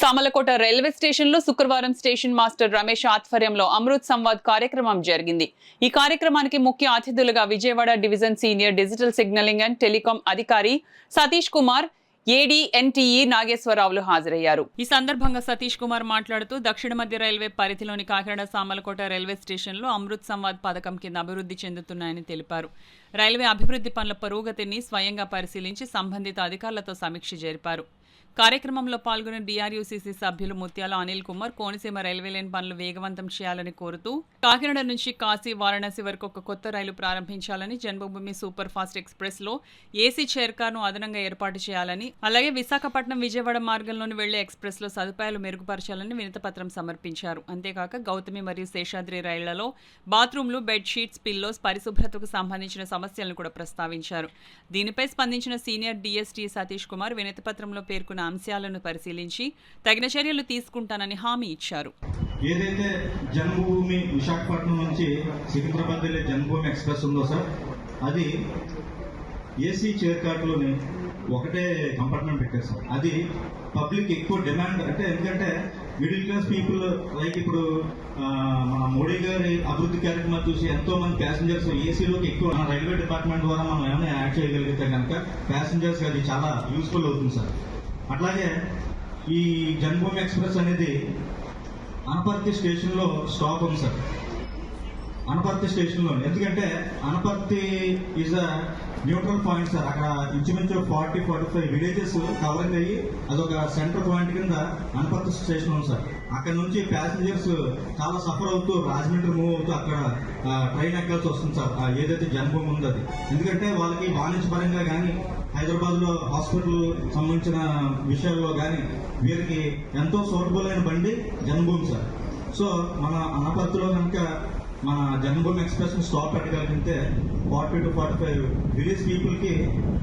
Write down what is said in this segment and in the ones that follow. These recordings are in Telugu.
సామలకోట రైల్వే స్టేషన్లో శుక్రవారం స్టేషన్ మాస్టర్ రమేష్ ఆధ్వర్యంలో అమృత్ సంవాద్ కార్యక్రమం జరిగింది. ఈ కార్యక్రమానికి ముఖ్య అతిథులుగా Vijayawada division senior digital signalling and telecom అధికారి సతీష్ కుమార్, ఏడీఎన్టీఈ నాగేశ్వరరావులు హాజరయ్యారు. ఈ సందర్భంగా సతీష్ కుమార్ మాట్లాడుతూ దక్షిణ మధ్య రైల్వే పరిధిలోని కాకినాడ సామలకోట రైల్వే స్టేషన్లో అమృత్ సంవాద్ పథకం కింద అభివృద్ధి చెందుతున్నాయని తెలిపారు. రైల్వే అభివృద్ధి పనుల పురోగతిని స్వయంగా పరిశీలించి సంబంధిత అధికారులతో సమీక్ష జరిపారు. కార్యక్రమంలో పాల్గొన్న డిఆర్యూసీసీ సభ్యులు ముత్యాల అనిల్ కుమార్ కోనసీమ రైల్వే లైన్ పనులు వేగవంతం చేయాలని కోరుతూ కాకినాడ నుంచి కాశీ, వారణాసి వరకు ఒక కొత్త రైలు ప్రారంభించాలని, జన్మభూమి సూపర్ ఫాస్ట్ ఎక్స్ప్రెస్ లో ఏసీ చైర్ కార్ ను అదనంగా ఏర్పాటు చేయాలని, అలాగే విశాఖపట్నం విజయవాడ మార్గంలోని వెళ్లే ఎక్స్ప్రెస్ లో సదుపాయాలు మెరుగుపరచాలని వినతిపత్రం సమర్పించారు. అంతేకాక గౌతమి మరియు శేషాద్రి రైళ్లలో బాత్రూంలు, బెడ్ షీట్స్, పిల్లోస్ పరిశుభ్రతకు సంబంధించిన సమస్యలను కూడా ప్రస్తావించారు. దీనిపై స్పందించిన సీనియర్ డిఎస్టీ సతీష్ కుమార్ వినతిపత్రంలో పేర్కొన్న అంశాలను పరిశీలించి తగిన చర్యలు తీసుకుంటానని హామీ ఇచ్చారు. ఏదైతే జన్మభూమి విశాఖపట్నం నుంచి సికింద్రాబాద్ వెళ్ళే జన్మభూమి ఎక్స్ప్రెస్ ఉందో సార్, అది ఏసీ చైర్ కార్లోని ఒకటే కంపార్ట్మెంట్ పెట్టారు సార్. అది పబ్లిక్ ఎక్కువ డిమాండ్, అంటే ఎందుకంటే మిడిల్ క్లాస్ పీపుల్ లైక్ ఇప్పుడు మన మోడీ గారి అభివృద్ధి కార్యక్రమాలు చూసి ఎంతో మంది ప్యాసింజర్స్ ఏసీలోకి ఎక్కువ రైల్వే డిపార్ట్మెంట్ ద్వారా మనం ఏమైనా యాడ్ చేయగలిగితే కనుక ప్యాసింజర్స్ అది చాలా యూస్ఫుల్ అవుతుంది సార్. అట్లాగే ఈ జన్మభూమి ఎక్స్ప్రెస్ అనేది అనపర్తి స్టేషన్లో స్టాప్ ఉంది సార్. అనపర్తి స్టేషన్లో, ఎందుకంటే Anaparthi is a neutral point sir. అక్కడ ఇంచుమించు 40-45 విలేజెస్ కవరింగ్ అయ్యి అదొక సెంటర్ పాయింట్ కింద అనపర్తి స్టేషన్ ఉంది సార్. అక్కడ నుంచి ప్యాసింజర్స్ చాలా సఫర్ అవుతూ రాజమండ్రి మూవ్ అవుతూ అక్కడ ట్రైన్ ఎక్కాల్సి వస్తుంది సార్. ఏదైతే జన్మభూమి ఉందో అది, ఎందుకంటే వాళ్ళకి వాణిజ్యపరంగా కానీ హైదరాబాద్ లో హాస్పిటల్ సంబంధించిన విషయాల్లో కానీ వీరికి ఎంతో సూటబుల్ అయిన బండి జన్మభూమి సార్. సో మన అనపర్తిలో కనుక మన జన్మభూమి ఎక్స్ప్రెస్ ని స్టాప్ పెట్టగలిగితే 40-45 విలేజ్ పీపుల్ కి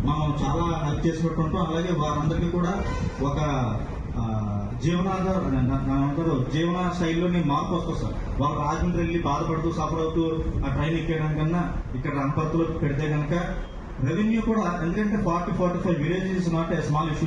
మనం చాలా హెల్ప్ చేసినట్టు ఉంటాం. అలాగే వారందరికీ కూడా ఒక జీవన శైలిలోని మార్పు వస్తుంది సార్. వాళ్ళు రాజమండ్రి వెళ్ళి బాధపడుతూ సఫర్ అవుతూ ఆ ట్రైన్ ఎక్కేయడానికన్నా ఇక్కడ అనపర్తిలో పెడితే కనుక రెవెన్యూ కూడా, ఎందుకంటే 40-45 villages not a small issue.